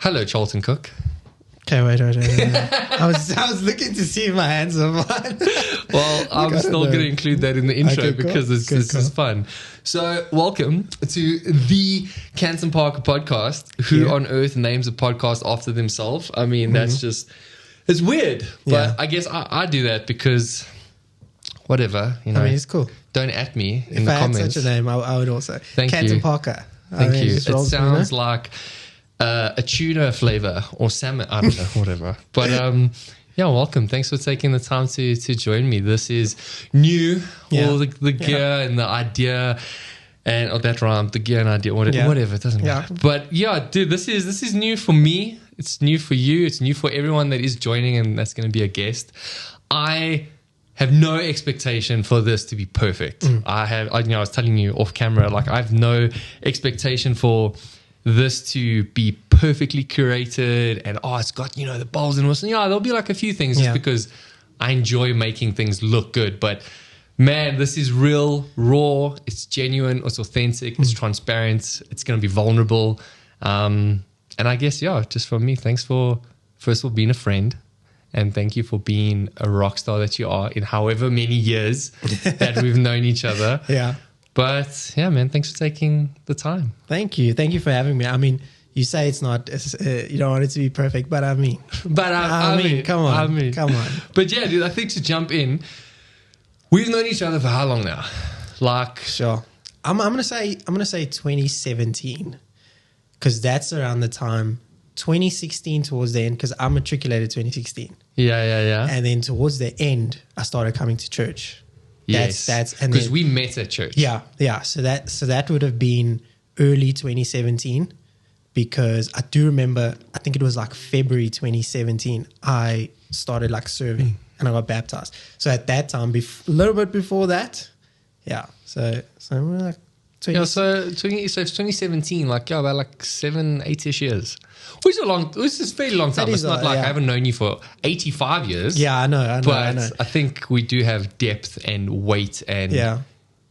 Hello, Charlton Cook. Okay, wait. I was looking to see if my hands are fine. Well, I'm still going to include that in the intro Okay, because this is fun. So, welcome to the Canton Parker podcast. Who on earth names a podcast after themselves? I mean, that's just, it's weird. But I guess I do that because whatever, you know. I mean, it's cool. Don't at me in if the I comments. Had such a name, I would also. Thank Canton you. Parker. Thank you. It rolls sounds like a tuna flavor or salmon. I don't know, whatever. But yeah, welcome. Thanks for taking the time to join me. This is new. All the gear and the idea, and that rhymed. The gear and idea, whatever. It doesn't matter. But yeah, dude, this is new for me. It's new for you. It's new for everyone that is joining and that's going to be a guest. I have no expectation for this to be perfect. I was telling you off camera, like I have no expectation for this to be perfectly curated and it's got, the balls and whistles. There'll be like a few things just because I enjoy making things look good. But man, this is real, raw, it's genuine, it's authentic, it's transparent, it's going to be vulnerable. And I guess, just from me, thanks for, first of all, being a friend. And thank you for being a rock star that you are in however many years that we've known each other. Yeah. But yeah, man, thanks for taking the time. Thank you. Thank you for having me. I mean, you say it's not, you don't want it to be perfect, but I mean. But I mean, come on. But yeah, dude, I think to jump in, we've known each other for how long now? Like, sure. I'm gonna say 2017, because that's around the time. 2016 towards the end, because I matriculated 2016. Yeah. And then towards the end, I started coming to church. Yes, because we met at church. Yeah. So that would have been early 2017, because I do remember, I think it was like February 2017, I started like serving and I got baptized. So at that time, a little bit before that, So we're like 20. So it's 2017, about like 7-8ish years. Which is a fairly long time. It's not like I haven't known you for 85 years. Yeah, I know. But I think we do have depth and weight and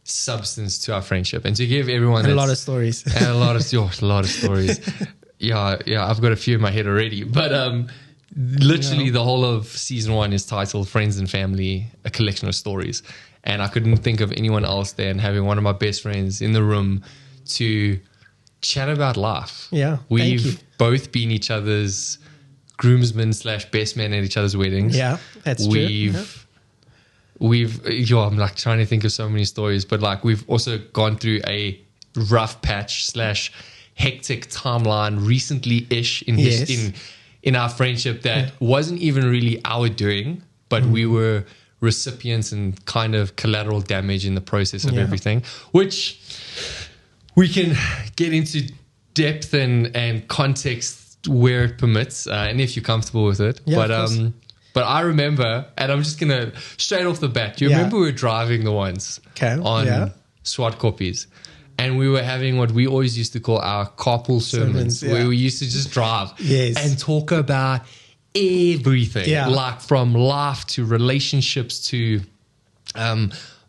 substance to our friendship. And to give everyone a lot of stories. And a lot of stories. Yeah, I've got a few in my head already. But literally the whole of season 1 is titled Friends and Family, a collection of stories. And I couldn't think of anyone else than having one of my best friends in the room to chat about life. Yeah, we've both been each other's groomsmen / best man at each other's weddings. Yeah, that's true. I'm like trying to think of so many stories, but like we've also gone through a rough patch / hectic timeline recently-ish in our friendship that wasn't even really our doing, but we were recipients and kind of collateral damage in the process of everything, which we can get into depth and context where it permits, and if you're comfortable with it. But I remember, and I'm just gonna straight off the bat. Do you remember we were driving the once on SWAT copies, and we were having what we always used to call our carpool sermons, where we used to just drive and talk about everything, like from life to relationships to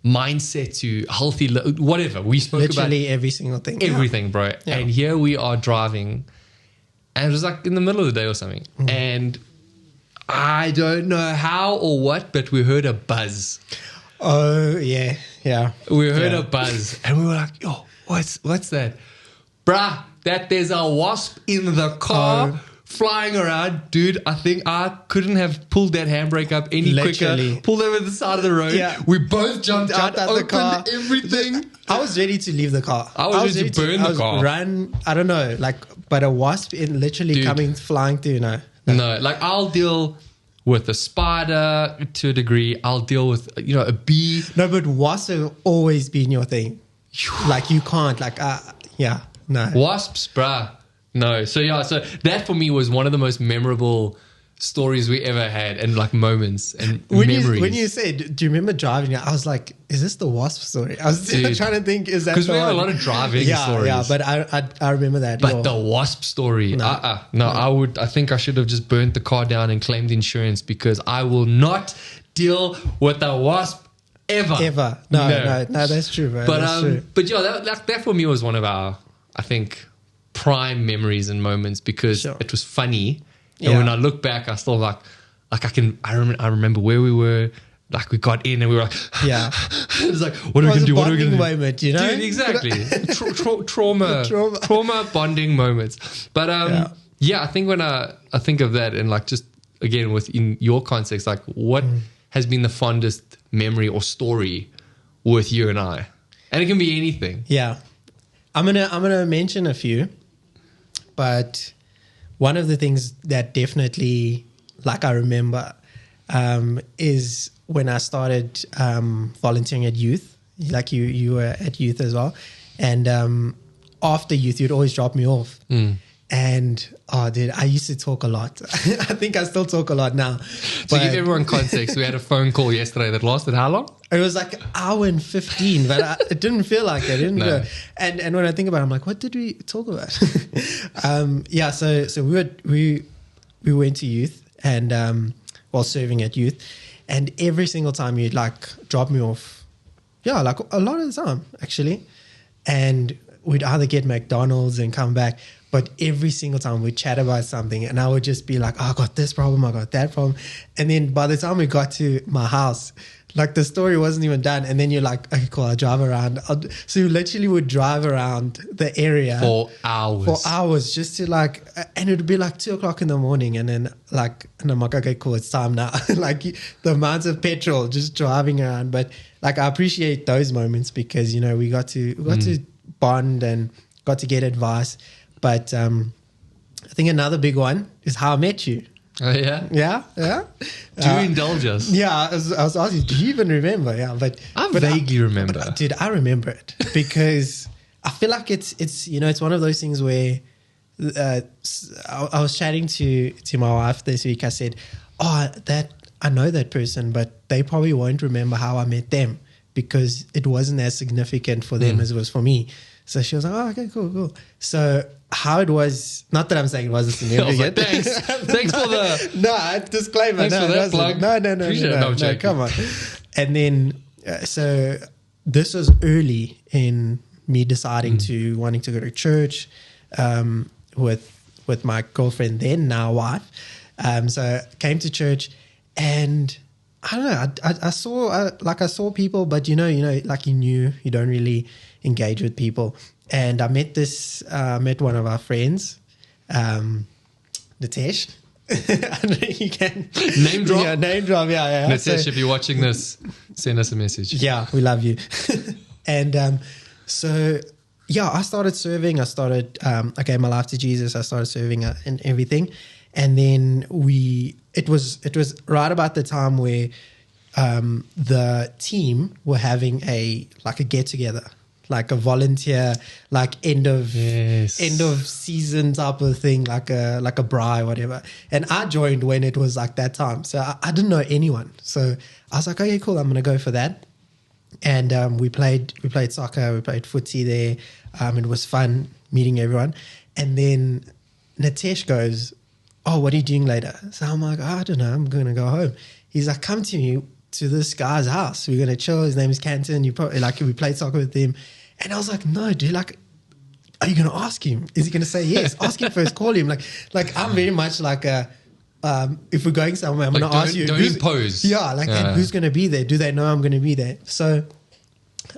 mindset to healthy, whatever. We spoke literally about every single thing. Everything, bro. Yeah. And here we are driving, and it was like in the middle of the day or something. And I don't know how or what, but we heard a buzz. Oh, yeah. We heard a buzz, and we were like, yo, what's that? Bruh, there's a wasp in the car. Flying around, dude. I think I couldn't have pulled that handbrake up any quicker. Pulled over the side of the road. Yeah. We both jumped out, opened the car. Everything. I was ready to leave the car. I was ready to burn the car. Run. I don't know, but a wasp literally coming flying through. No, I'll deal with a spider to a degree. I'll deal with a bee. No, but wasps have always been your thing. Like you can't. No wasps, bruh. No. So that for me was one of the most memorable stories we ever had, and like moments and memories. When you said, do you remember driving? I was like, is this the wasp story? I was trying to think, is that because we have a lot of driving stories. Yeah, but I remember that. But the wasp story, no. I think I should have just burnt the car down and claimed insurance, because I will not deal with the wasp ever. No, that's true, bro. But that for me was one of our, I think, prime memories and moments because Sure. it was funny. And Yeah. when I look back, I still I remember where we were. Like we got in and we were like, Yeah. it was like, what are we going to do? What are we going to do? Moment, you know? Dude, exactly. Trauma bonding moments. But I think when I think of that and like just again within your context, like what has been the fondest memory or story with you and I? And it can be anything. Yeah. I'm gonna mention a few, but one of the things that definitely like I remember is when I started volunteering at youth. Like you were at youth as well, and after youth you'd always drop me off. And dude, I used to talk a lot. I think I still talk a lot now. To give everyone context, we had a phone call yesterday that lasted how long? It was like an hour and 15, but it didn't feel like it. No. And when I think about it, I'm like, what did we talk about? So we went to youth and while serving at youth, and every single time you'd like drop me off, like a lot of the time actually, and we'd either get McDonald's and come back. But every single time we'd chat about something and I would just be like, I got this problem, I got that problem. And then by the time we got to my house, like the story wasn't even done. And then you're like, okay, cool, I'll drive around. So you literally would drive around the area. For hours. Just to like, and it would be like 2:00 in the morning. And then like, and I'm like, okay, cool, it's time now. Like the amounts of petrol just driving around. But like, I appreciate those moments because, you know, we got to bond and got to get advice. But I think another big one is how I met you. Oh, yeah? Yeah. Do you indulge us? Yeah, I was asking, do you even remember? Yeah, but vaguely remember. Dude, I remember it because I feel like it's you know, it's one of those things where I was chatting to my wife this week. I said, that I know that person, but they probably won't remember how I met them because it wasn't as significant for them as it was for me. So she was like, okay, cool. So how it was, not that I'm saying it wasn't significant. Like, thanks for the... disclaimer. Thanks for that plug. No, come on. And then, so this was early in me deciding to wanting to go to church with my girlfriend then, now wife. So I came to church and I don't know, I saw people, but you know, like you don't really engage with people. And I met one of our friends, Nitesh. You can name drop. Yeah, name drop. Yeah. Nitesh, if you're watching this, send us a message. Yeah, we love you. And I started serving. I gave my life to Jesus. I started serving and everything. And then it was right about the time where the team were having a get together, like a volunteer, like end of season type of thing, like a braai, whatever. And I joined when it was like that time, so I didn't know anyone. So I was like, okay, cool, I'm gonna go for that. And we played soccer, we played footsie there. It was fun meeting everyone. And then Nitesh goes, oh, what are you doing later? So I'm like, I don't know, I'm gonna go home. He's like, come to me to this guy's house. We're gonna chill. His name is Canton. You probably we played soccer with him. And I was like, no, dude, like, are you gonna ask him? Is he gonna say yes? Ask him first, call him. Like I'm very much like if we're going somewhere, I'm gonna ask you. Don't impose. Yeah, and who's gonna be there? Do they know I'm gonna be there? So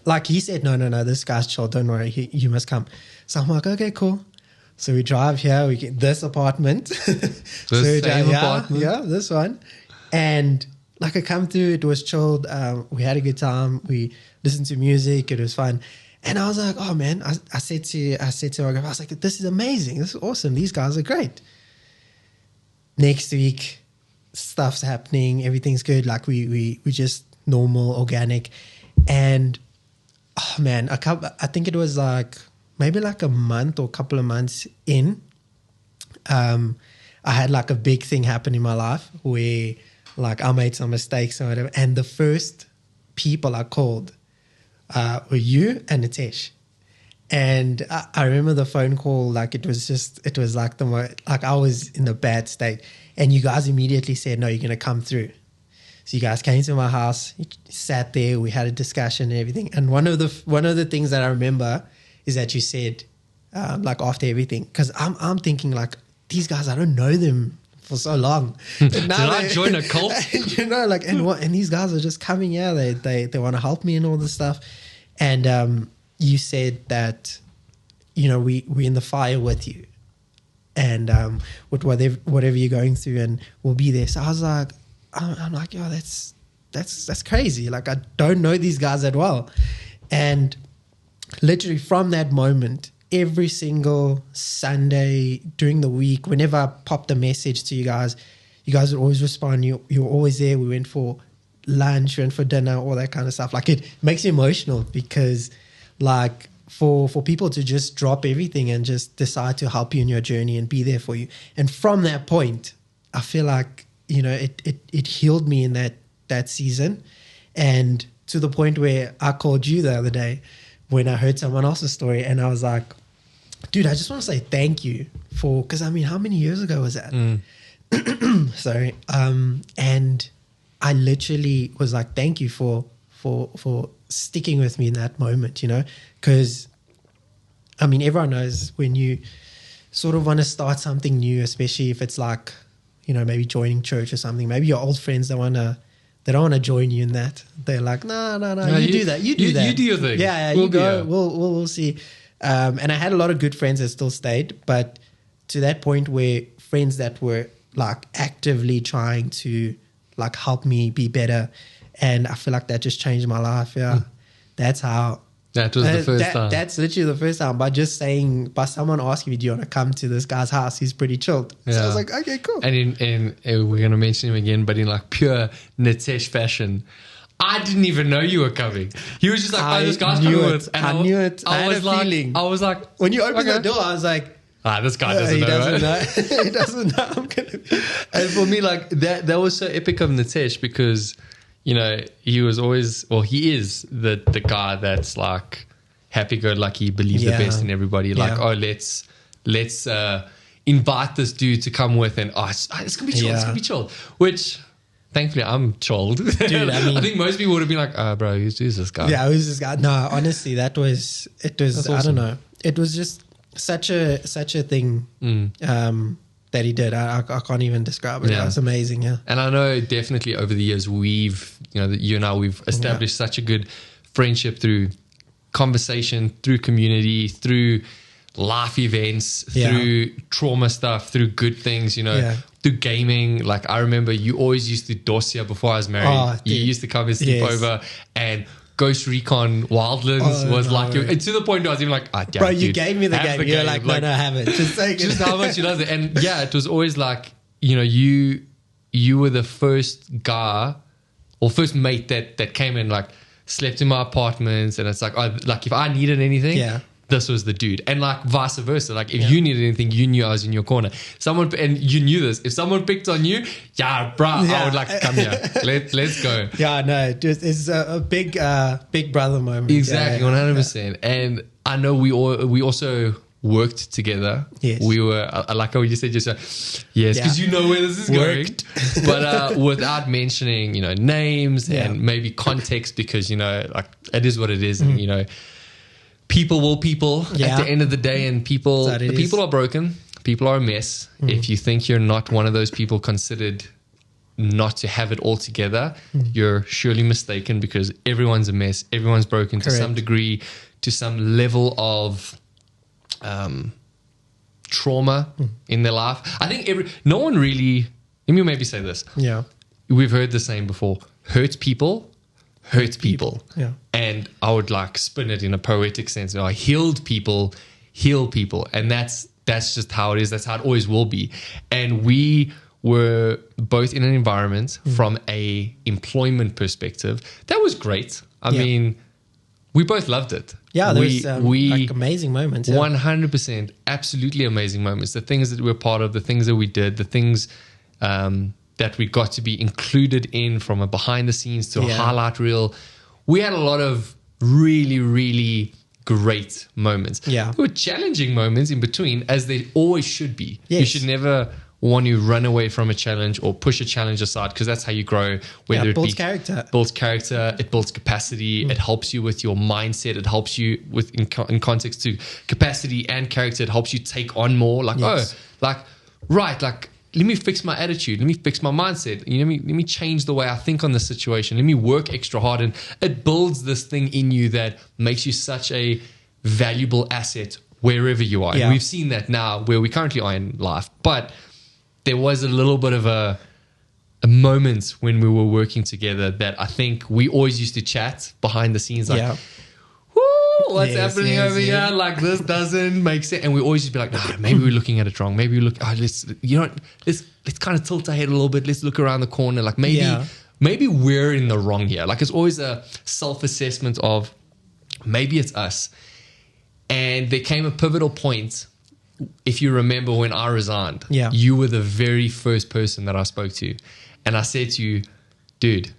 like he said, no, this guy's chill, don't worry, you must come. So I'm like, okay, cool. So we drive here, we get this apartment. Apartment? Yeah, this one. And like I come through, it was chilled. We had a good time. We listened to music. It was fun. And I was like, oh man, I said to my girlfriend, I was like, this is amazing. This is awesome. These guys are great. Next week, stuff's happening. Everything's good. Like we just normal, organic. And oh man, I think it was like maybe like a month or a couple of months in, I had like a big thing happen in my life where like I made some mistakes or whatever. And the first people I called were you and Nitesh. And I remember the phone call, like it was like like I was in a bad state. And you guys immediately said, no, you're going to come through. So you guys came to my house, you sat there, we had a discussion and everything. And one of the things that I remember is that you said, like after everything, because I'm thinking like, these guys, I don't know them for so long. Did I join a cult? You know, like, and these guys are just coming here. They want to help me and all this stuff. And you said that, you know, we're in the fire with you, and with whatever you're going through, and we'll be there. So I was like, I'm like, yo, that's crazy. Like, I don't know these guys that well. And literally from that moment, every single Sunday during the week, whenever I popped a message to you guys would always respond. You were always there. We went for lunch, we went for dinner, all that kind of stuff. Like, it makes me emotional, because like for people to just drop everything and just decide to help you in your journey and be there for you. And from that point, I feel like, you know, it healed me in that season, and to the point where I called you the other day when I heard someone else's story, and I was like, dude, I just want to say thank you for, because I mean, how many years ago was that? Sorry. And I literally was like, thank you for sticking with me in that moment, you know, because I mean, everyone knows when you sort of want to start something new, especially if it's like, you know, maybe joining church or something, maybe your old friends they don't want to join you in that. They're like, no, you do that. You do that. You do your thing. Yeah, you go. We'll see. And I had a lot of good friends that still stayed, but to that point where friends that were like actively trying to like help me be better, and I feel like that just changed my life. Yeah, that's how. That was the first time. That's literally the first time. By someone asking me, do you want to come to this guy's house? He's pretty chilled. Yeah. So I was like, okay, cool. And we're going to mention him again, but in like pure Nitesh fashion, I didn't even know you were coming. He was just like, oh, this guy's coming with. And I knew it. I had a feeling. I was like, when you opened the door, I was like, this guy doesn't know. He doesn't know. I'm gonna. And for me, like that was so epic of Nitesh, because, you know, he was always, well, he is the guy that's like happy-go-lucky, believes the best in everybody. Like, let's invite this dude to come with, and it's gonna be chill. It's gonna be chill. Which, thankfully, I'm chilled. Dude, I mean, I think most people would have been like, bro, who's this guy? Yeah, who's this guy? No, honestly, it was awesome. I don't know. It was just such a thing that he did. I can't even describe it. Yeah. It was amazing. Yeah. And I know definitely over the years you and I, we've established such a good friendship through conversation, through community, through life events, through trauma stuff, through good things, you know, through gaming. Like, I remember you always used to Dosia before I was married. You used to come and sleep over, and Ghost Recon Wildlands was like, and to the point where I was even like, bro, you gave me the game. You're like, no, have it. Just take it. Just how much you love it. And yeah, it was always like, you know, you were the first guy or first mate that came in, like, slept in my apartments, and it's like, like if I needed anything, this was the dude. And like vice versa, like if you needed anything, you knew I was in your corner. And you knew this, if someone picked on you, I would like, come here, let's go. It's a big brother moment. Exactly. 100%. And I know we also worked together. Yes. We were, I like how you said just yes, because you know where this is going. But without mentioning, you know, names and maybe context, because, you know, like it is what it is. And, you know, people will people at the end of the day, and people are broken. People are a mess. If you think you're not one of those people considered not to have it all together, you're surely mistaken, because everyone's a mess. Everyone's broken to some degree, to some level of trauma in their life. I think no one really, let me maybe say this. Yeah. We've heard the saying before, hurt people. Yeah. And I would like spin it in a poetic sense. Healed people heal people. And that's just how it is. That's how it always will be. And we were both in an environment from a employment perspective that was great. I mean, we both loved it. Yeah, there's like amazing moments. 100%, absolutely amazing moments. The things that we're part of, the things that we did, the things that we got to be included in, from a behind the scenes to a highlight reel. We had a lot of really, really great moments. Yeah. There were challenging moments in between, as they always should be. Yes. You should never want to run away from a challenge or push a challenge aside, because that's how you grow. Whether it builds be character. builds character, it builds capacity, it helps you with your mindset, it helps you with in context to capacity and character, it helps you take on more. Like, let me fix my attitude, let me fix my mindset, let me change the way I think on this situation, let me work extra hard, and it builds this thing in you that makes you such a valuable asset wherever you are. And we've seen that now where we currently are in life, but there was a little bit of a moment when we were working together that I think we always used to chat behind the scenes, like, what's happening over here? Like, this doesn't make sense. And we always just be like, nah, maybe we're looking at it wrong. Maybe we look, let's kind of tilt our head a little bit. Let's look around the corner. Like, maybe we're in the wrong here. Like, it's always a self-assessment of maybe it's us. And there came a pivotal point. If you remember when I resigned, you were the very first person that I spoke to. And I said to you, dude,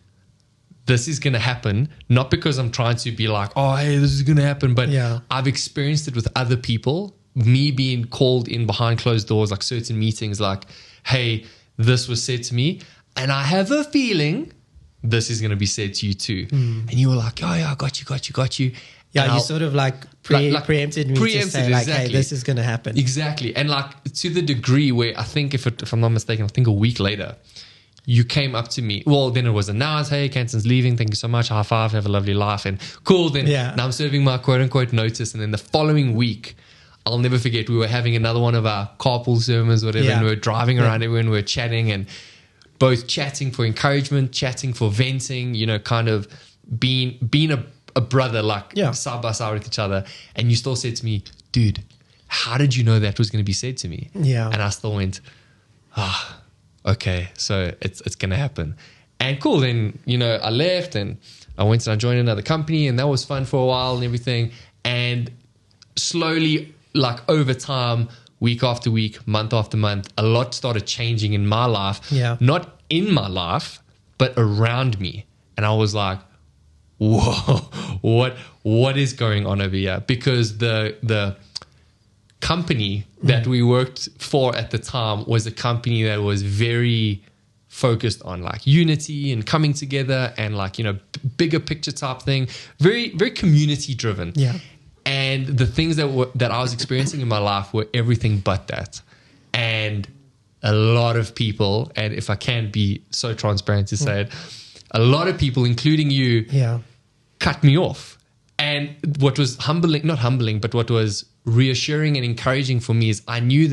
this is going to happen, not because I'm trying to be like, oh, hey, this is going to happen, but I've experienced it with other people, me being called in behind closed doors, like certain meetings, like, hey, this was said to me, and I have a feeling this is going to be said to you too. And you were like, oh, yeah, I got you. Yeah, you sort of like preempted me to say, like, hey, this is going to happen. Exactly. And like, to the degree where I think, if I'm not mistaken, I think a week later, you came up to me. Well, then it was announced, hey, Canton's leaving. Thank you so much. High five. Have a lovely life. And cool. Then now I'm serving my quote unquote notice. And then the following week, I'll never forget, we were having another one of our carpool sermons, whatever. And we were driving around everywhere and we were chatting, and both chatting for encouragement, chatting for venting, kind of being a brother, like side by side with each other. And you still said to me, dude, how did you know that was going to be said to me? Yeah. And I still went, okay, so it's going to happen. And cool, then, I left and I went and I joined another company, and that was fun for a while and everything. And slowly, like over time, week after week, month after month, a lot started changing in my life. Yeah. Not in my life, but around me. And I was like, whoa, what is going on over here? Because the company that we worked for at the time was a company that was very focused on like unity and coming together and like, bigger picture type thing, very, very community driven. Yeah. And the things that I was experiencing in my life were everything but that. And a lot of people, and if I can be so transparent to say it, a lot of people, including you, cut me off. And what was not humbling, but what was reassuring and encouraging for me is I knew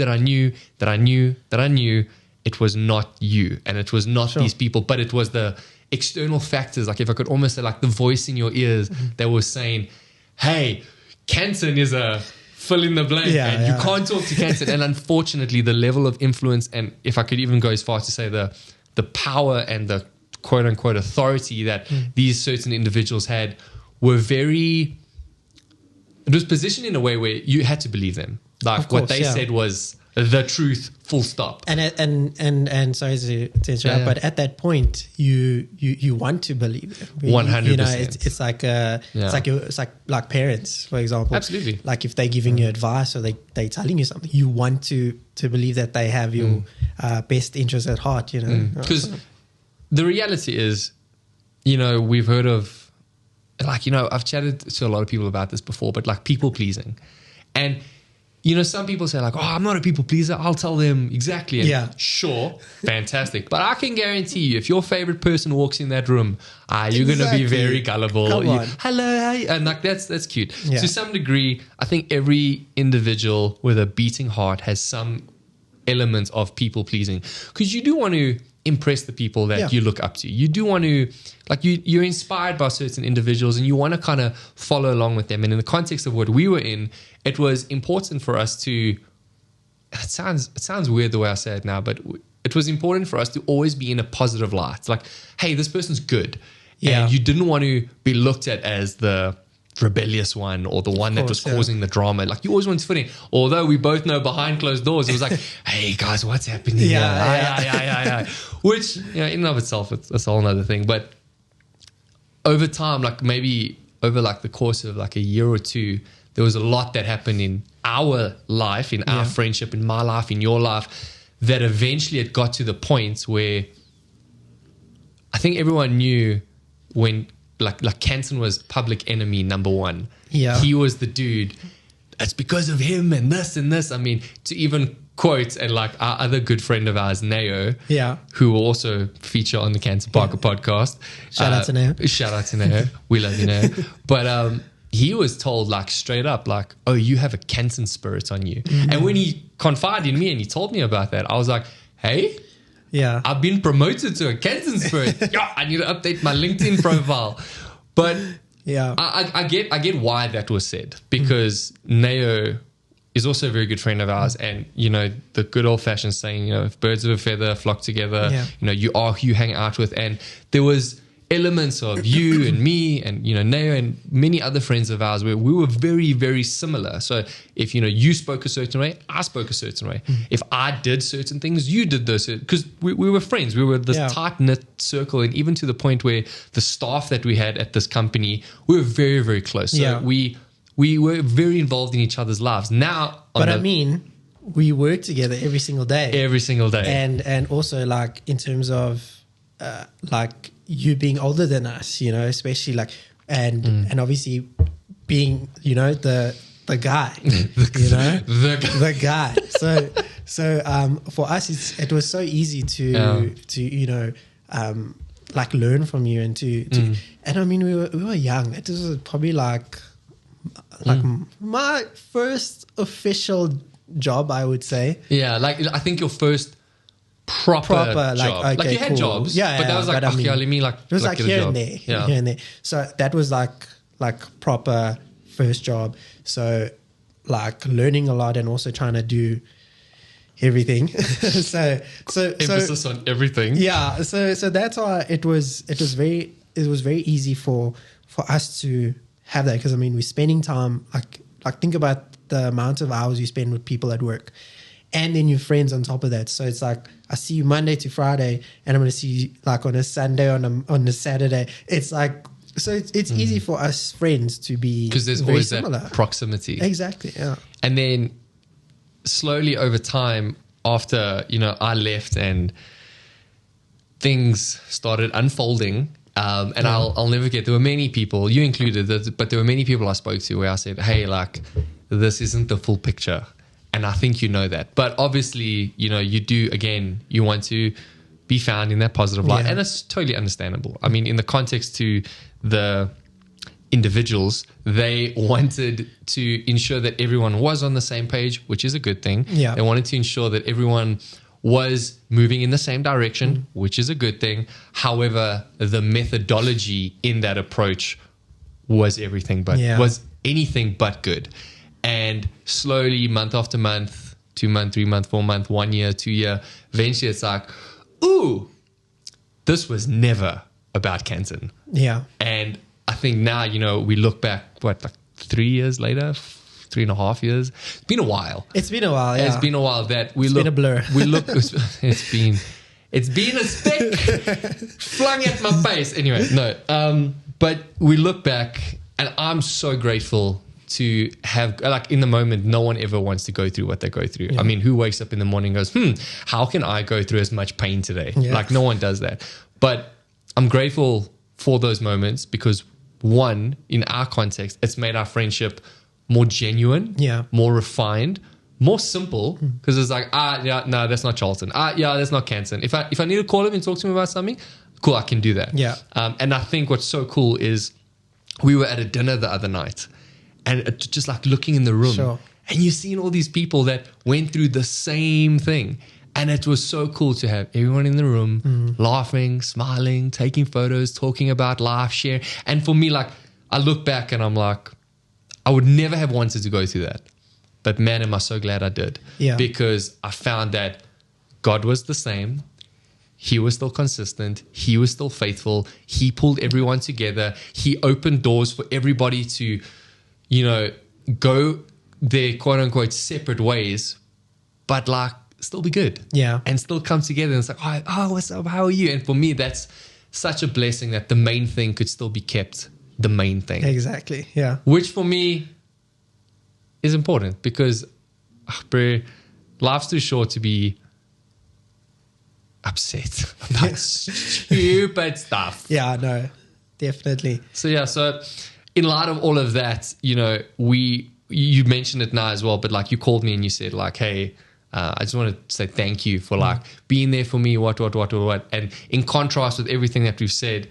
it was not you, and it was not these people, but it was the external factors. Like, if I could almost say, like, the voice in your ears that was saying, hey, Canton is a fill in the blank, and you can't talk to Canton. And unfortunately, the level of influence, and if I could even go as far as to say the power and the quote unquote authority that these certain individuals had were it was positioned in a way where you had to believe them. Like, what they said was the truth, full stop. And sorry to interrupt, but at that point, you want to believe them. 100%. It's like parents, for example. Absolutely. Like, if they're giving you advice or they're telling you something, you want to believe that they have your best interest at heart. Because the reality is, we've heard of, like, I've chatted to a lot of people about this before, but like people pleasing. And, some people say like, oh, I'm not a people pleaser. I'll tell them exactly. And sure. Fantastic. But I can guarantee you, if your favorite person walks in that room, you're going to be very gullible. Come on. Hello. Hey. And like, that's cute. Yeah. To some degree, I think every individual with a beating heart has some element of people pleasing, because you do want to impress the people that you look up to. You do want to, like, you're inspired by certain individuals and you want to kind of follow along with them. And in the context of what we were in, it was important for us to, it sounds weird the way I say it now, but it was important for us to always be in a positive light. It's like, hey, this person's good. And you didn't want to be looked at as the rebellious one or the one that was causing the drama. Like, you always want to fit in. Although we both know behind closed doors, it was like, hey guys, what's happening here? Yeah. Which, in and of itself, it's a whole other thing. But over time, like maybe over like the course of like a year or two, there was a lot that happened in our life, in our friendship, in my life, in your life, that eventually it got to the point where I think everyone knew when like Canton was public enemy number one. Yeah. He was the dude. It's because of him and this and this. I mean, to even quote, and like our other good friend of ours, Neo, who will also feature on the Cancer Parker podcast. Shout out to Neo. Shout out to Neo. We love you, Neo. But he was told like straight up, like, oh, you have a Canton spirit on you. Mm-hmm. And when he confided in me and he told me about that, I was like, hey, I've been promoted to a Canton spirit. I need to update my LinkedIn profile. But I get why that was said, because Neo is also a very good friend of ours, and you know the good old fashioned saying, you know, if birds of a feather flock together, you know, you are who you hang out with. And there was elements of you and me and, you know, Neo and many other friends of ours where we were very, very similar. So if, you know, you spoke a certain way, I spoke a certain way. If I did certain things, you did those, because we were friends. We were this tight-knit circle, and even to the point where the staff that we had at this company, we were very, very close. So we were very involved in each other's lives. Now, I mean, we work together every single day. Every single day. And also like in terms of like you being older than us, you know, especially like, and obviously being, you know, the guy, you know, the guy. So for us, it was so easy to you know, like learn from you and to and I mean we were young. It was probably like my first official job, I would say. Yeah, like I think your first proper job. Like, okay, like you had jobs, but that was like, I mean, let me like, it was like like here and there, here and there. So that was like proper first job. So like learning a lot and also trying to do everything. so emphasis on everything. Yeah. So that's why it was very easy for us to have that, because I mean we're spending time like think about the amount of hours you spend with people at work, and then your friends on top of that. So it's like I see you Monday to Friday, and I'm going to see you like on a Sunday, on a Saturday. It's like, so it's easy for us friends to be, because there's always similar. That proximity. Exactly. Yeah. And then slowly over time, after, you know, I left and things started unfolding. And I'll never forget, there were many people, you included, but there were many people I spoke to where I said, hey, like, this isn't the full picture. And I think you know that. But obviously, you know, you do, again, you want to be found in that positive light. And it's totally understandable. I mean, in the context to the individuals, they wanted to ensure that everyone was on the same page, which is a good thing. Yeah. They wanted to ensure that everyone was moving in the same direction, which is a good thing. However, the methodology in that approach was everything but was anything but good. And slowly, month after month, 2 month, 3 month, 4 month, 1 year, 2 year, eventually it's like, ooh, this was never about Canton. Yeah. And I think now, you know, we look back, like 3 years later, 3.5 years. It's been a while. It's been a while, yeah. It's been a while that it's been a blur. It's been a speck flung at my face. Anyway, no. But we look back, and I'm so grateful to have, like, in the moment, no one ever wants to go through what they go through. Yeah. I mean, who wakes up in the morning and goes, how can I go through as much pain today? Yeah. Like, no one does that. But I'm grateful for those moments because, one, in our context, it's made our friendship more genuine, more refined, more simple, because it's like, no, that's not Charlton. That's not Canton. If I need to call him and talk to him about something, cool, I can do that. Yeah. And I think what's so cool is we were at a dinner the other night, and just like looking in the room, and you're seeing all these people that went through the same thing. And it was so cool to have everyone in the room laughing, smiling, taking photos, talking about life, share. And for me, like, I look back and I'm like, I would never have wanted to go through that. But man, am I so glad I did. Yeah. Because I found that God was the same. He was still consistent. He was still faithful. He pulled everyone together. He opened doors for everybody to, you know, go their quote unquote separate ways, but like still be good. Yeah. And still come together. And it's like, oh, what's up? How are you? And for me, that's such a blessing that the main thing could still be kept the main thing. Exactly. Yeah. Which for me is important because, bro, life's too short to be upset about stupid stuff. Yeah, no, definitely. So in light of all of that, you mentioned it now as well, but like you called me and you said like, hey, I just want to say thank you for like being there for me, what. And in contrast with everything that we've said,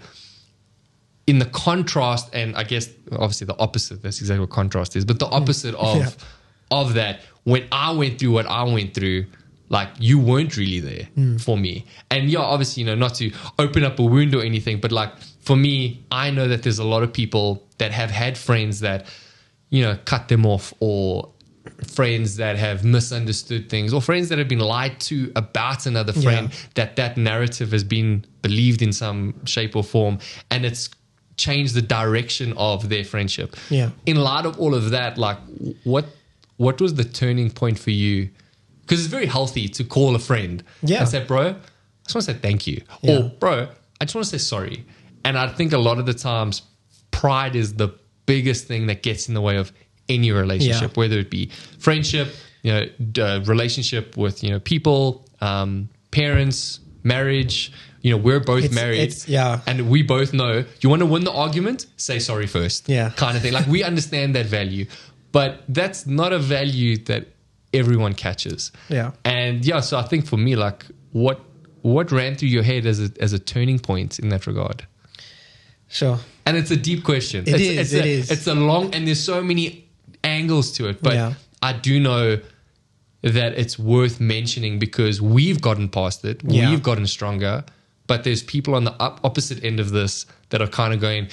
in the contrast, and I guess obviously the opposite, that's exactly what contrast is, but the opposite of that, when I went through what I went through, like you weren't really there for me. And obviously, not to open up a wound or anything, but like for me, I know that there's a lot of people that have had friends that, cut them off, or friends that have misunderstood things, or friends that have been lied to about another friend, that narrative has been believed in some shape or form, and it's changed the direction of their friendship. Yeah. In light of all of that, like what was the turning point for you? Because it's very healthy to call a friend and say, bro, I just want to say thank you. Yeah. Or, bro, I just want to say sorry. And I think a lot of the times pride is the biggest thing that gets in the way of any relationship, whether it be friendship, relationship with, people, parents, marriage. We're both married. And we both know you want to win the argument, say sorry first. Kind of thing. Like we understand that value. But that's not a value that everyone catches. And so I think for me, like what ran through your head as a turning point in that regard? Sure. And it's a deep question. It is. It's a long, and there's so many angles to it. But I do know that it's worth mentioning because we've gotten past it. We've gotten stronger. But there's people on the opposite end of this that are kind of going,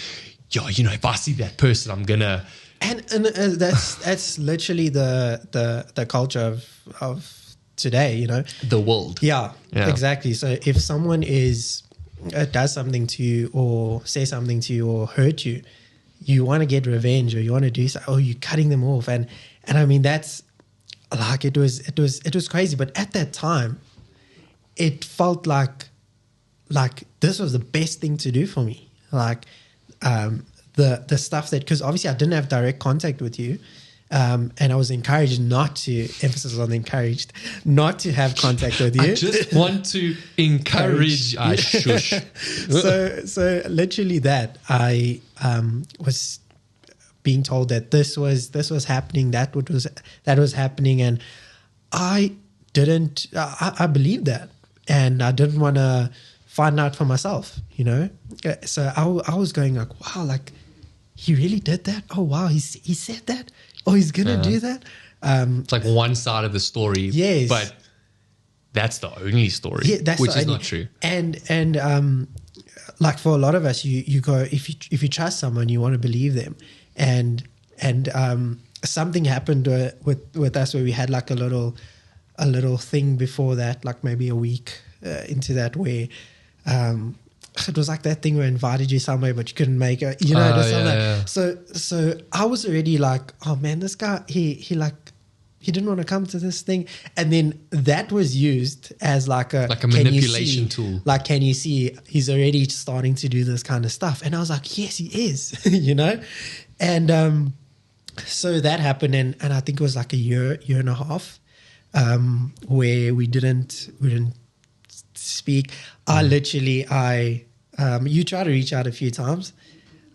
if I see that person, I'm going to... And that's literally the culture of today, the world. Yeah, exactly. So if someone does something to you or say something to you or hurt you, you want to get revenge or you want to do something. Oh, you're cutting them off, and I mean that's like it was crazy. But at that time, it felt like this was the best thing to do for me. Like the stuff that, because obviously I didn't have direct contact with you, and I was encouraged not to, emphasis on encouraged, not to have contact with you. I just want to encourage. I shush. So literally that I was being told that this was happening, that was happening, and I didn't. I believed that, and I didn't want to find out for myself. So I was going like, wow, like he really did that. Oh wow, he said that. Oh, he's gonna do that. It's like one side of the story. Yes, but that's the only story, which is not true. And like for a lot of us, you go, if you trust someone, you want to believe them, and something happened with us where we had like a little thing before that, like maybe a week into that, where it was like that thing where I invited you somewhere but you couldn't make it, So I was already like, oh man, this guy he didn't want to come to this thing, and then that was used as like a manipulation tool. Like, can you see he's already starting to do this kind of stuff? And I was like, yes, he is. And so that happened, and I think it was like a year and a half where we didn't speak. You tried to reach out a few times.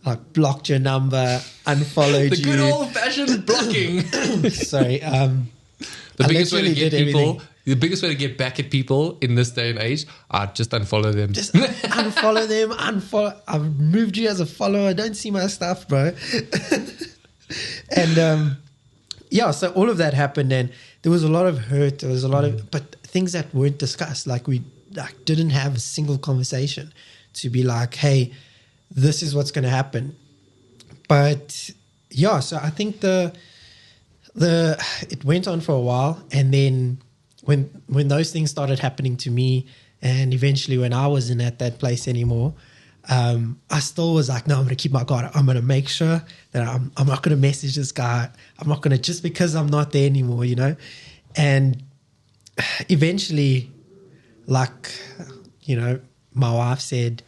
I blocked your number, unfollowed you. The good old-fashioned blocking. Sorry. The biggest way to get back at people in this day and age, just unfollow them. Just unfollow them. I've moved you as a follower. Don't see my stuff, bro. And so all of that happened, and there was a lot of hurt. There was a lot of, but things that weren't discussed. Like we didn't have a single conversation to be like, hey, this is what's going to happen. But so I think it went on for a while, and then when those things started happening to me, and eventually when I wasn't at that place anymore, I still was like, no, I'm going to keep my guard. I'm going to make sure that I'm not going to message this guy. I'm not going to, just because I'm not there anymore, And eventually, like, my wife said,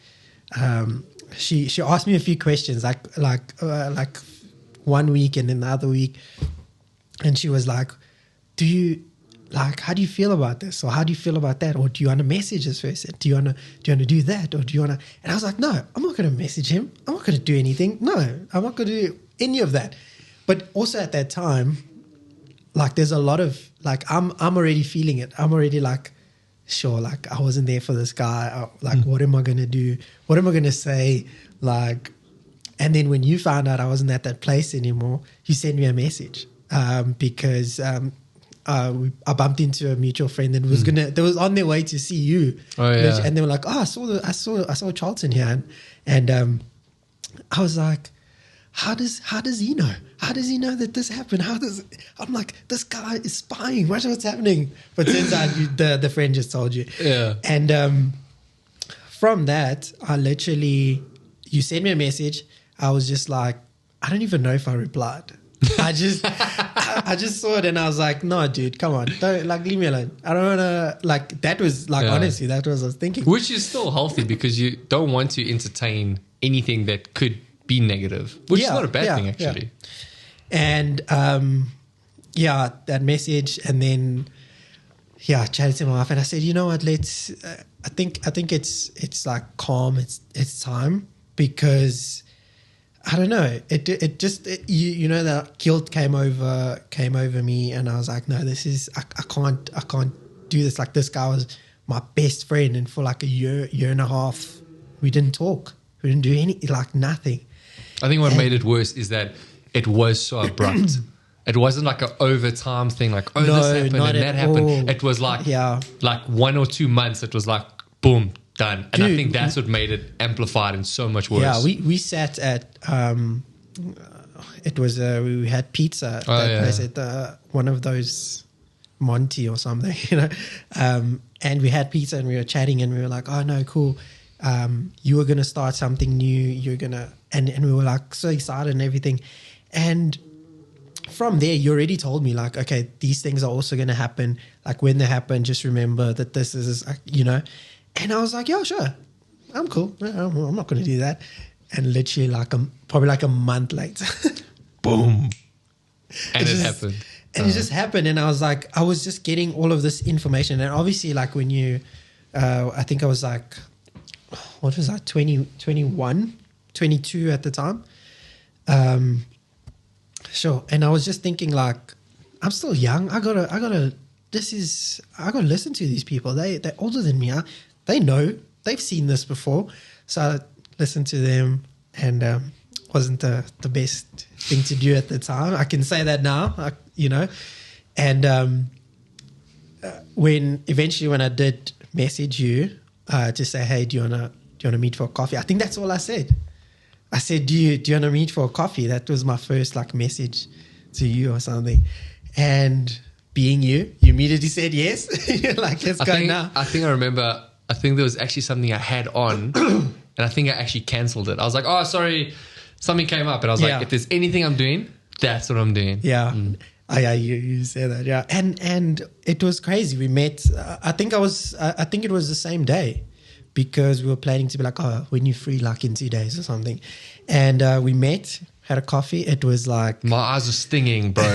she asked me a few questions, like 1 week and then the other week, and she was like, like, how do you feel about this? Or how do you feel about that? Or do you want to message this person? Do you want to do that? Or do you want to? And I was like, no, I'm not going to message him. I'm not going to do anything. No, I'm not going to do any of that. But also at that time, like, there's a lot of, like, I'm already feeling it. I'm already like, sure, like, I wasn't there for this guy. Like, what am I going to do? What am I going to say? Like, and then when you found out I wasn't at that place anymore, you sent me a message because I bumped into a mutual friend that was that was on their way to see you. Oh, yeah. And they were like, oh, I saw Charlton here. And I was like, how does he know? How does he know that this happened? I'm like, this guy is spying. What's happening? But turns out the friend just told you. Yeah. And from that, you sent me a message. I was just like, I don't even know if I replied. I just saw it and I was like, no, dude, come on. Don't, like, leave me alone. I don't want to, like, that was, like, honestly, that was what I was thinking. Which is still healthy because you don't want to entertain anything that could be negative, which is not a bad thing, actually. Yeah. And, that message. And then, I chatted to my wife and I said, you know what, let's, I think it's like calm. It's time because I don't know. It just you know, that guilt came over me, and I was like, no, this is I can't do this. Like, this guy was my best friend, and for like a year and a half, we didn't talk. We didn't do nothing. I think what made it worse is that it was so abrupt. It wasn't like an overtime thing, like, this happened and that happened. It was like 1 or 2 months. It was like, boom, done. And I think that's what made it amplified and so much worse. Yeah, we sat at it was we had pizza at that place at one of those Monty or something, you know. And we had pizza and we were chatting and we were like, oh no, cool. You were gonna start something new. You're gonna and we were like so excited and everything. And from there, you already told me, like, okay, these things are also gonna happen. Like, when they happen, just remember that this is, you know. And I was like, yeah, sure, I'm cool. I'm not going to do that. And literally, probably a month later, boom, and it happened. And it just happened. And I was like, I was just getting all of this information. And obviously, like, when you, I think I was like, what was I, 21, 22 at the time. Sure. And I was just thinking, like, I'm still young. I gotta listen to these people. They're older than me. They know, they've seen this before. So I listened to them, and wasn't the best thing to do at the time. I can say that now, you know. And when I did message you to say, hey, do you wanna meet for a coffee? I think that's all I said. I said, do you want to meet for a coffee? That was my first, like, message to you or something. And being you immediately said yes. You're like, let's go now. I think I remember, I think there was actually something I had on and I think I actually cancelled it. I was like, oh, sorry, something came up. And I was like, if there's anything I'm doing, that's what I'm doing. Yeah. Oh, yeah, you said that. Yeah. And it was crazy. We met, I think it was the same day, because we were planning to be like, oh, when you're free, like in 2 days or something. And we met, had a coffee. It was like, my eyes are stinging, bro.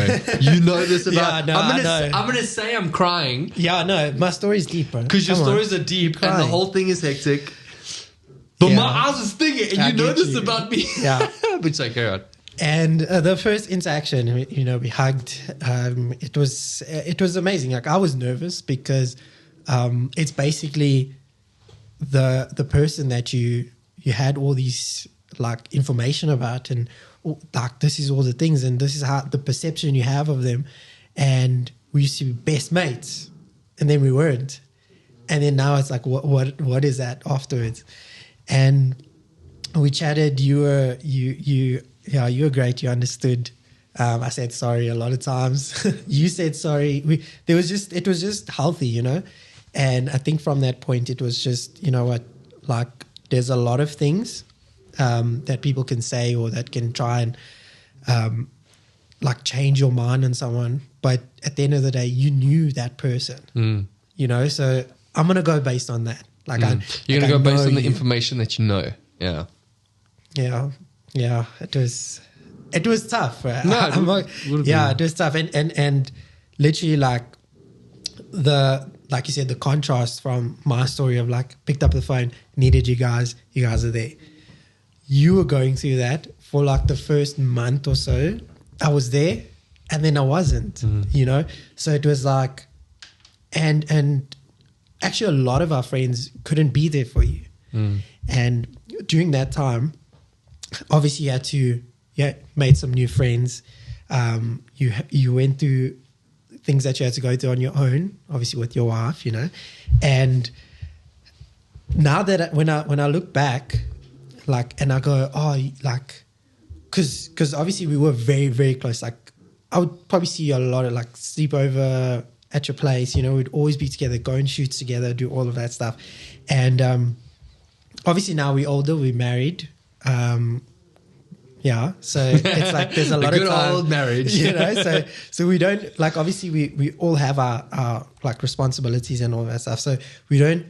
You know this about. Yeah, no, I'm gonna say I'm crying. Yeah, no, my story's deep, bro. Because your stories are deep and the whole thing is hectic. But my eyes are stinging, and you know this about me. Yeah, but it's like, go on. And the first interaction, you know, we hugged. It was amazing. Like, I was nervous because it's basically the person that you had all these, like, information about, and like, this is all the things, and this is how the perception you have of them. And we used to be best mates, and then we weren't. And then now it's like, what is that afterwards? And we chatted. You were great. You understood. I said sorry a lot of times. You said sorry. It was just healthy, you know. And I think from that point, it was just, you know what, like, there's a lot of things that people can say or that can try and like change your mind on someone. But at the end of the day, you knew that person, you know. So I'm going to go based on that. Like, you're going to go based on the information that you know. Yeah. Yeah. It was tough. Right? It was tough. And literally, like, like you said, the contrast from my story of like picked up the phone, needed you guys are there. You were going through that for like the first month or so. I was there and then I wasn't, you know? So it was like, and actually a lot of our friends couldn't be there for you. And during that time, obviously you had to, made some new friends. You went through things that you had to go through on your own, obviously with your wife, you know. And now that when I look back, like, and I go, oh, like, because obviously we were very, very close. Like, I would probably see you a lot of like sleep over at your place, you know. We'd always be together, go and shoot together, do all of that stuff. And obviously now we're older, we're married. Yeah, so it's like there's a lot good of time, old marriage, you know. So we don't, like, obviously we all have our like responsibilities and all that stuff. So we don't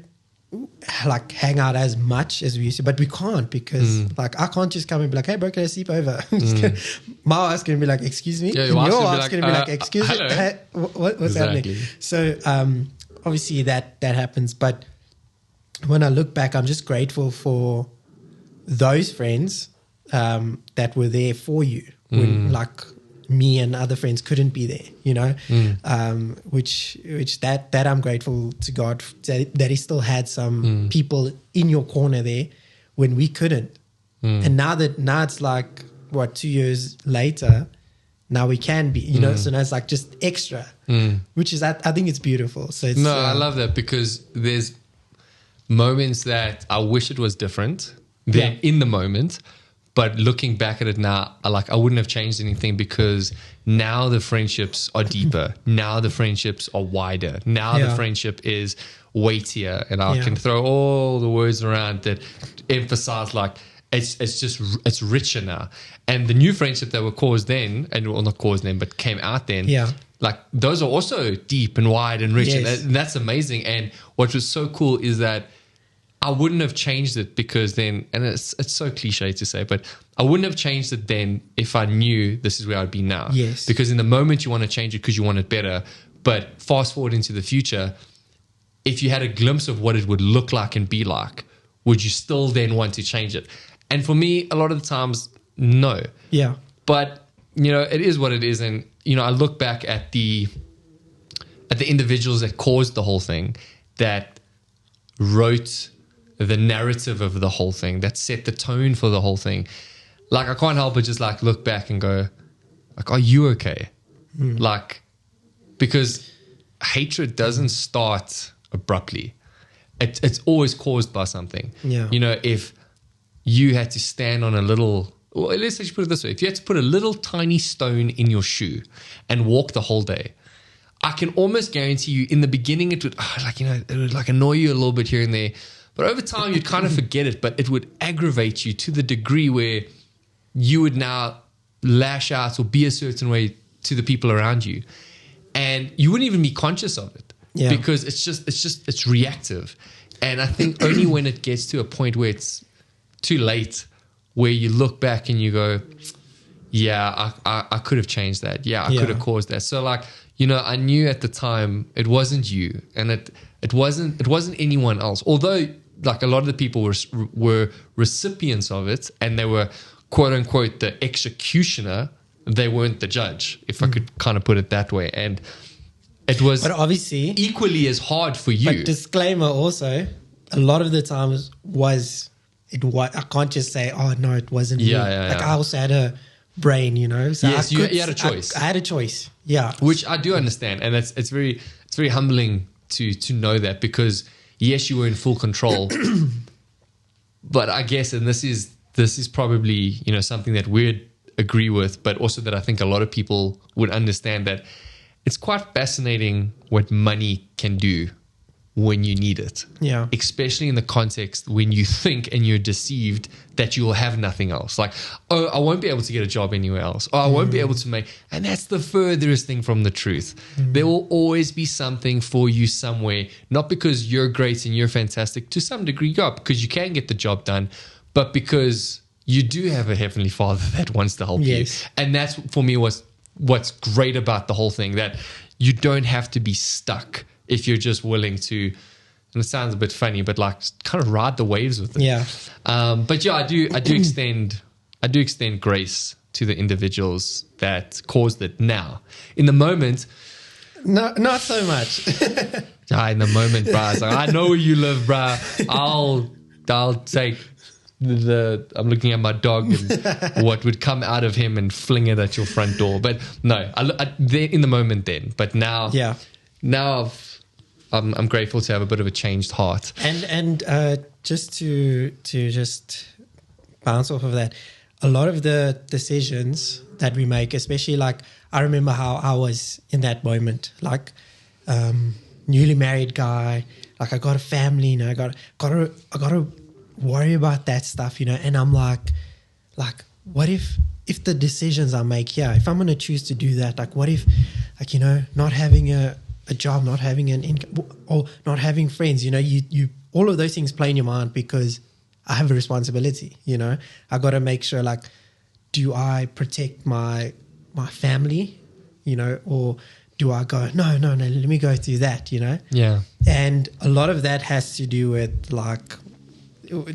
like hang out as much as we used to, but we can't because like I can't just come and be like, hey bro, can I sleep over? My wife's gonna be like, excuse me, yeah, and your wife's gonna be like, excuse me, hey, what's exactly happening? So obviously that happens, but when I look back, I'm just grateful for those friends that were there for you when like me and other friends couldn't be there, you know, which that I'm grateful to God that he still had some people in your corner there when we couldn't. And now it's like, what, 2 years later, now we can be, you know, so now it's like just extra, which is, I think it's beautiful. So it's, I love that because there's moments that I wish it was different than in the moment. But looking back at it now, I wouldn't have changed anything because now the friendships are deeper. Now the friendships are wider. Now the friendship is weightier. And I can throw all the words around that emphasize like it's richer now. And the new friendship that were caused then, and well, not caused then, but came out then, like those are also deep and wide and rich. Yes. And that's amazing. And what was so cool is that I wouldn't have changed it because then, and it's so cliche to say, but I wouldn't have changed it then if I knew this is where I'd be now. Yes. Because in the moment you want to change it because you want it better, but fast forward into the future, if you had a glimpse of what it would look like and be like, would you still then want to change it? And for me, a lot of the times, no. Yeah. But, you know, it is what it is. And, you know, I look back at the individuals that caused the whole thing, that wrote the narrative of the whole thing, that set the tone for the whole thing. Like, I can't help but just like look back and go, like, are you okay? Like, because hatred doesn't start abruptly. It's always caused by something. Yeah. You know, if you had to stand on a little, well, let's actually put it this way. If you had to put a little tiny stone in your shoe and walk the whole day, I can almost guarantee you in the beginning it would, it would like annoy you a little bit here and there. But over time, you'd kind of forget it, but it would aggravate you to the degree where you would now lash out or be a certain way to the people around you. And you wouldn't even be conscious of it because it's reactive. And I think only when it gets to a point where it's too late, where you look back and you go, yeah, I could have changed that. Yeah, I could have caused that. So like, you know, I knew at the time it wasn't you and it wasn't anyone else. Although like a lot of the people were recipients of it and they were quote unquote the executioner, they weren't the judge, if I could kind of put it that way. And it was but obviously equally as hard for you. But disclaimer also, a lot of the times I can't just say, oh no, it wasn't me. Like I also had a brain, you know. So yes, you had a choice. I had a choice. Yeah. Which I do understand. And it's very humbling to know that because yes, you were in full control. But I guess, and this is probably, you know, something that we'd agree with, but also that I think a lot of people would understand, that it's quite fascinating what money can do when you need it. Yeah. Especially in the context when you think and you're deceived that you will have nothing else. Like, oh, I won't be able to get a job anywhere else. Oh, I won't be able to make... And that's the furthest thing from the truth. There will always be something for you somewhere, not because you're great and you're fantastic. To some degree, yeah, because you can get the job done, but because you do have a Heavenly Father that wants to help you. And that's, for me, what's great about the whole thing, that you don't have to be stuck if you're just willing to, and it sounds a bit funny, but like kind of ride the waves with it. Yeah. But yeah, I do extend grace to the individuals that caused it. Now, in the moment, No, not so much. in the moment, bruh, it's like, I know where you live, bruh. I'll take I'm looking at my dog and what would come out of him and fling it at your front door. But no, in the moment then. But now, I'm grateful to have a bit of a changed heart. And just to just bounce off of that, a lot of the decisions that we make, especially like I remember how I was in that moment, like newly married guy, like I got a family, you know, I got to worry about that stuff, you know, and I'm like what if the decisions I make here, if I'm going to choose to do that, like what if, like, you know, not having a job, not having an income, or not having friends, you know, you all of those things play in your mind because I have a responsibility, you know. I got to make sure, like, do I protect my family, you know, or do I go, no, let me go through that, you know? Yeah. And a lot of that has to do with like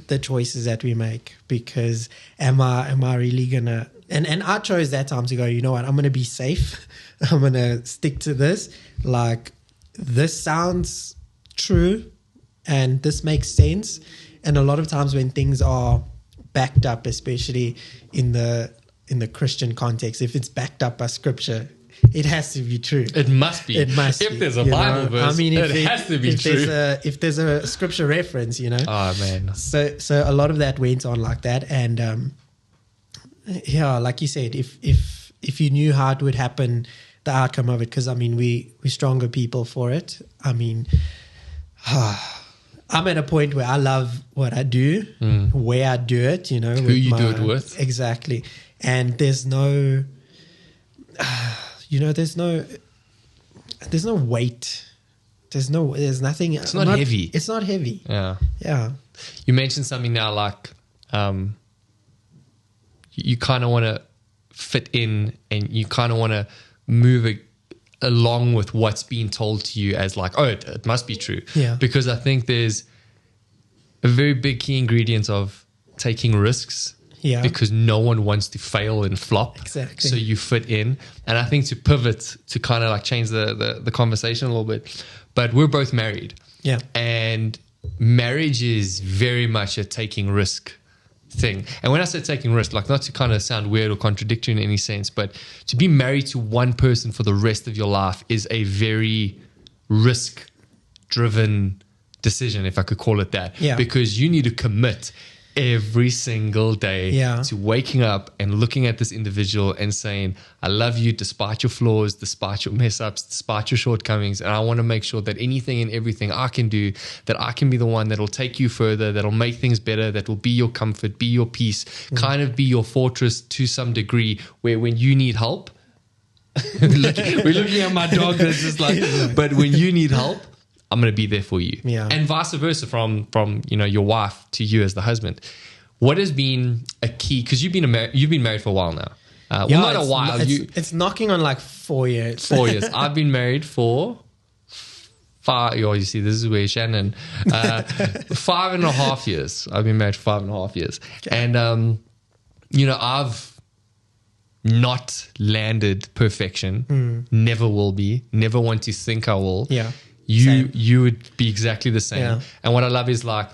the choices that we make, because am I really gonna, and I chose that time to go, you know what, I'm gonna be safe. I'm gonna stick to this. Like, this sounds true and this makes sense. And a lot of times when things are backed up, especially in the Christian context, if it's backed up by scripture, it has to be true. It must be. It must if be. There's a Bible verse, I mean, it has to be true. If there's a scripture reference, you know. Oh, man. So a lot of that went on like that. And yeah, like you said, if you knew how it would happen, the outcome of it, because I mean, we're stronger people for it. I mean, I'm at a point where I love what I do, where I do it, you know. Who you do it with. Exactly. And there's no, you know, there's no weight. There's nothing. It's not heavy. It's not heavy. Yeah. Yeah. You mentioned something now like you kind of want to fit in and you kind of want to move along with what's being told to you as like, oh, it must be true. Yeah. Because I think there's a very big key ingredient of taking risks. Yeah. Because no one wants to fail and flop. Exactly. So you fit in. And I think to pivot, to kind of like change the conversation a little bit, but we're both married. Yeah. And marriage is very much a taking risk thing. And when I say taking risk, like not to kind of sound weird or contradictory in any sense, but to be married to one person for the rest of your life is a very risk-driven decision, if I could call it that. Yeah. Because you need to commit every single day to waking up and looking at this individual and saying, I love you despite your flaws, despite your mess ups, despite your shortcomings. And I want to make sure that anything and everything I can do, that I can be the one that'll take you further, that'll make things better, that will be your comfort, be your peace, kind of be your fortress to some degree, where when you need help, we're looking at my dog that's just like, but when you need help, I'm going to be there for you. Yeah. And vice versa from you know, your wife to you as the husband. What has been a key, because you've been married for a while now. Well, not a while. It's knocking on like 4 years. 4 years. I've been married for 5. Oh, you see, this is where Shannon, 5.5 years. I've been married for 5.5 years. Okay. And, you know, I've not landed perfection. Never will be. Never want to think I will. Yeah. You would be exactly the same. Yeah. And what I love is like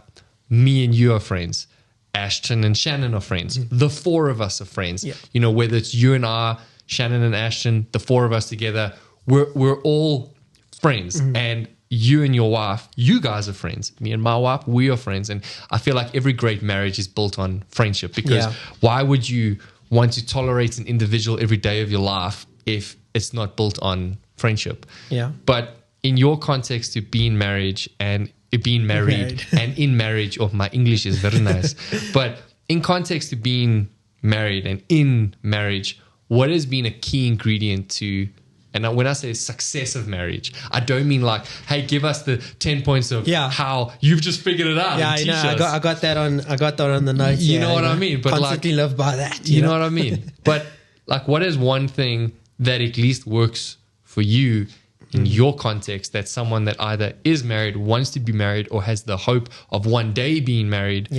me and you are friends. Ashton and Shannon are friends. The 4 of us are friends. Yeah. You know, whether it's you and I, Shannon and Ashton, the 4 of us together, we're all friends. And you and your wife, you guys are friends. Me and my wife, we are friends. And I feel like every great marriage is built on friendship, because why would you want to tolerate an individual every day of your life if it's not built on friendship? Yeah. But in your context to being married and being married and in marriage, my English is very nice. But in context to being married and in marriage, what has been a key ingredient to, and when I say success of marriage, I don't mean like, hey, give us the 10 points of how you've just figured it out. Yeah, I got that on the notes. You know what I mean? But constantly like, live by that. You know what I mean? But like, what is one thing that at least works for you in your context, that's someone that either is married, wants to be married, or has the hope of one day being married,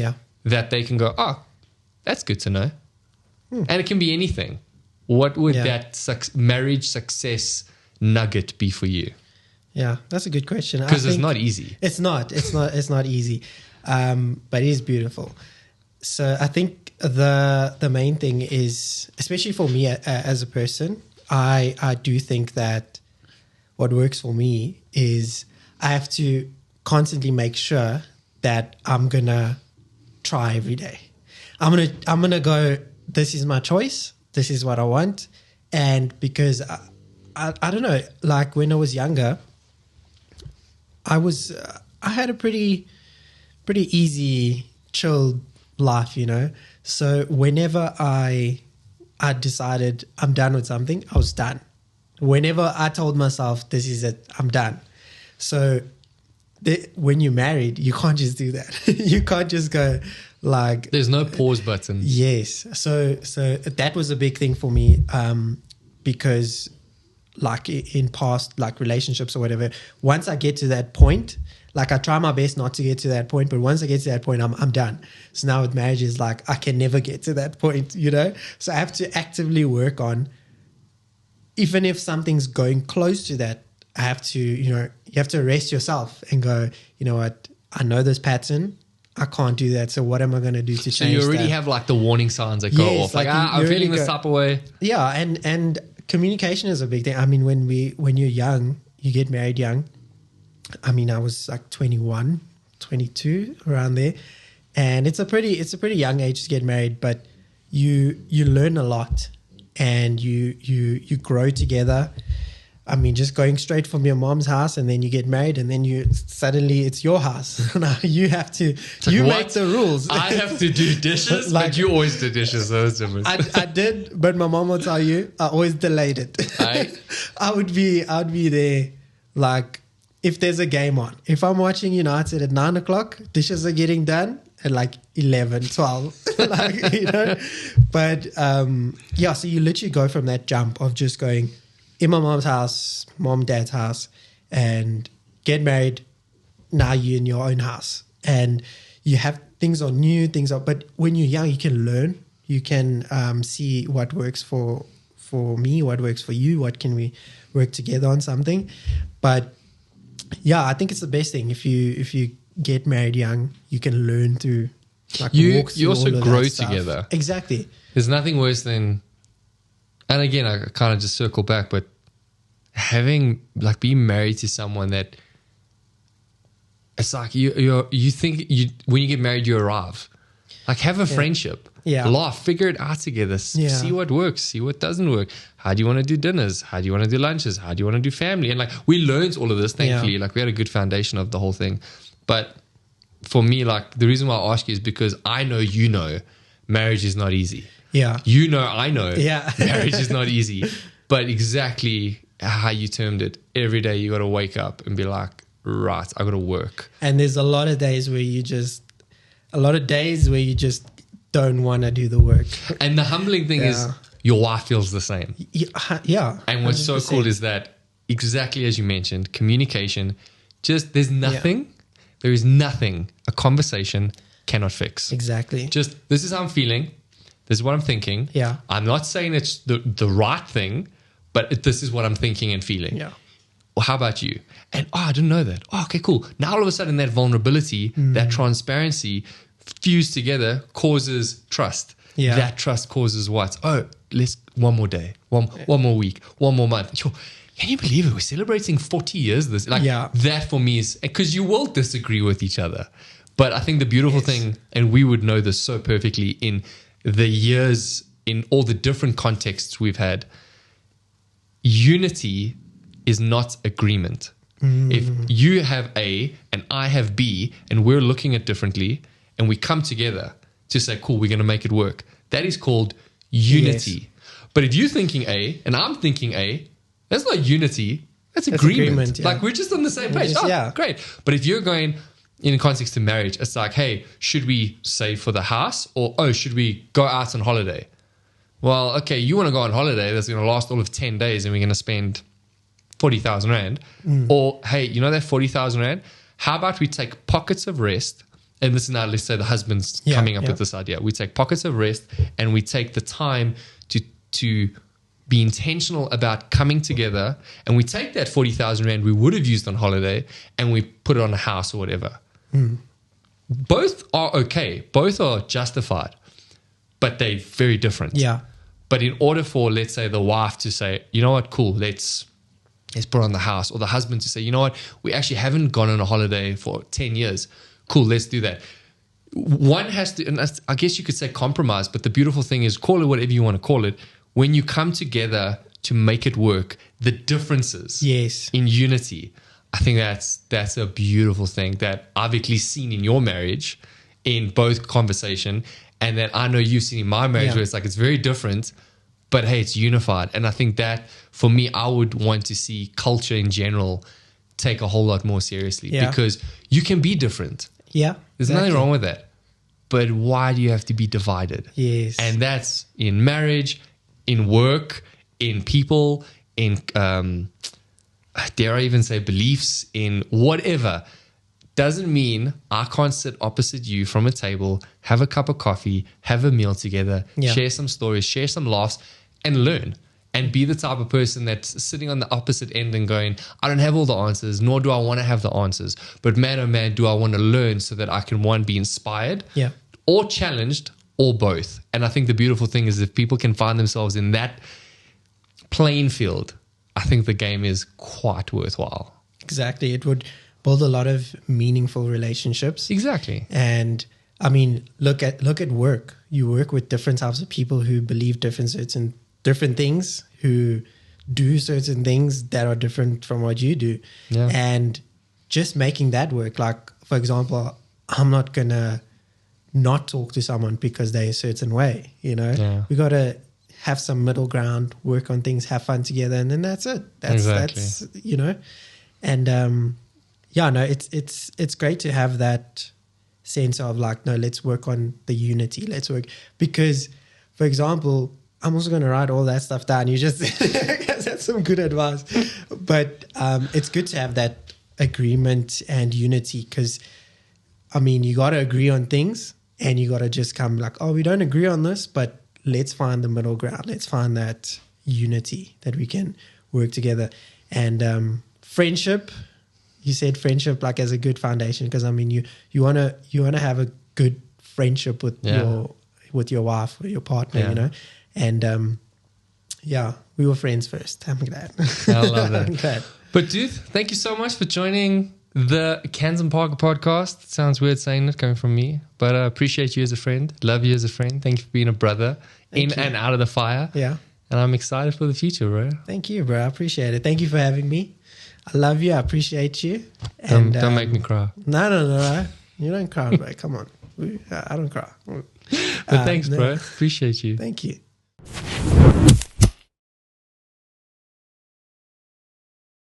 that they can go, oh, that's good to know. And it can be anything. What would that marriage success nugget be for you? Yeah, that's a good question. Because it's not easy. It's not easy, but it is beautiful. So I think the main thing is, especially for me as a person, I do think that what works for me is I have to constantly make sure that I'm gonna try every day. I'm gonna go, this is my choice, this is what I want. And because I don't know, like when I was younger, I had a pretty easy, chill life, you know. So whenever I decided I'm done with something, I was done. Whenever I told myself, this is it, I'm done. So when you're married, you can't just do that. You can't just go like... There's no pause button. Yes. So that was a big thing for me, because like in past like relationships or whatever, once I get to that point, like I try my best not to get to that point, but once I get to that point, I'm done. So now with marriage is like, I can never get to that point, you know? So I have to actively work on, even if something's going close to that, I have to, you have to arrest yourself and go, you know what, I know this pattern, I can't do that. So what am I going to do to change that? So you already have like the warning signs that go off. Like I'm feeling this type of way. Yeah. And communication is a big thing. I mean, when you're young, you get married young. I mean, I was like 21, 22, around there. And it's a pretty young age to get married, but you learn a lot and you grow together. I mean, just going straight from your mom's house and then you get married and then suddenly it's your house. Now you have to, make the rules. I have to do dishes, like, but you always do dishes. So it's different. I did, but my mom will tell you, I always delayed it. I would be there, like, if there's a game on. If I'm watching United at 9 o'clock, dishes are getting done at like 11, 12. Like, you know? But so you literally go from that jump of just going in my mom's house, mom, dad's house, and get married. Now you're in your own house. And you have things are new, but when you're young, you can learn. You can see what works for me, what works for you, what can we work together on something. But yeah, I think it's the best thing. If you get married young, you can learn to walk through you also all of grow that stuff. together. Exactly. There's nothing worse than, and again, I kind of just circle back, but being married to someone that it's like you think when you get married you arrive. Like have a friendship. Yeah. Laugh, figure it out together. See what works, see what doesn't work. How do you want to do dinners? How do you want to do lunches? How do you want to do family? And like we learned all of this, thankfully. Like we had a good foundation of the whole thing. But for me, like the reason why I ask you is because I know marriage is not easy. Yeah. I know marriage is not easy. But exactly how you termed it, every day you got to wake up and be like, right, I got to work. And there's a lot of days where you just don't want to do the work. And the humbling thing is your wife feels the same. Yeah. And what's 100%. So cool is that exactly as you mentioned, communication, there is nothing a conversation cannot fix. Exactly. Just, this is how I'm feeling. This is what I'm thinking. Yeah. I'm not saying it's the right thing, but this is what I'm thinking and feeling. Yeah. Well, how about you? And, I didn't know that. Oh, okay, cool. Now all of a sudden that vulnerability, that transparency fused together causes trust. Yeah. That trust causes what? Oh, let's one more day, one more week, one more month. Can you believe it? We're celebrating 40 years this. That for me is, because you will disagree with each other. But I think the beautiful thing, and we would know this so perfectly in the years, in all the different contexts we've had, unity is not agreement. If you have A and I have B and we're looking at differently and we come together to say, cool, we're going to make it work, that is called unity. Yes. But if you're thinking A and I'm thinking A, that's not unity, that's agreement. Like we're just on the same page. Great. But if you're going in context of marriage, it's like, hey, should we save for the house, or should we go out on holiday? Well, okay, you want to go on holiday that's going to last all of 10 days and we're going to spend 40,000 Rand. Or, hey, you know that 40,000 Rand? How about we take pockets of rest? And this is now, let's say the husband's coming up with this idea. We take pockets of rest and we take the time to be intentional about coming together, and we take that 40,000 Rand we would have used on holiday and we put it on a house or whatever. Both are okay. Both are justified, but they're very different. Yeah. But in order for, let's say, the wife to say, you know what, cool, let's put on the house, or the husband to say, you know what, we actually haven't gone on a holiday for 10 years. Cool, let's do that. One has to, and I guess you could say compromise, but the beautiful thing is, call it whatever you want to call it. When you come together to make it work, the differences in unity, I think that's a beautiful thing that I've actually seen in your marriage, in both conversation, and that I know you've seen in my marriage where it's like it's very different, but hey, it's unified. And I think that for me, I would want to see culture in general take a whole lot more seriously because you can be different. Yeah. There's nothing wrong with that. But why do you have to be divided? Yes. And that's in marriage, in work, in people, in, dare I even say beliefs, in whatever. Doesn't mean I can't sit opposite you from a table, have a cup of coffee, have a meal together, share some stories, share some laughs, and learn. And be the type of person that's sitting on the opposite end and going, I don't have all the answers, nor do I want to have the answers. But man, oh man, do I want to learn so that I can, one, be inspired or challenged, or both. And I think the beautiful thing is if people can find themselves in that playing field, I think the game is quite worthwhile. Exactly. It would build a lot of meaningful relationships. Exactly. And I mean, look at work. You work with different types of people who believe different things, who do certain things that are different from what you do. Yeah. And just making that work. Like, for example, I'm not going to not talk to someone because they're a certain way, you know? Yeah. We got to have some middle ground, work on things, have fun together, and then that's it. That's you know? And it's great to have that sense of like, no, let's work on the unity. Let's work. Because, for example, I'm also going to write all that stuff down. You just, that's some good advice. But it's good to have that agreement and unity because, I mean, you got to agree on things and you got to just come like, oh, we don't agree on this, but let's find the middle ground. Let's find that unity that we can work together. And friendship, you said friendship like as a good foundation because, I mean, you want to have a good friendship with your wife or your partner, you know. And we were friends first. I'm glad. I love that. I'm glad. But dude, thank you so much for joining the Canton Parker podcast. It sounds weird saying it coming from me, but I appreciate you as a friend. Love you as a friend. Thank you for being a brother and out of the fire. Yeah. And I'm excited for the future, bro. Thank you, bro. I appreciate it. Thank you for having me. I love you. I appreciate you. And don't make me cry. No. You don't cry, bro. Come on. I don't cry. But thanks, bro. Appreciate you. Thank you.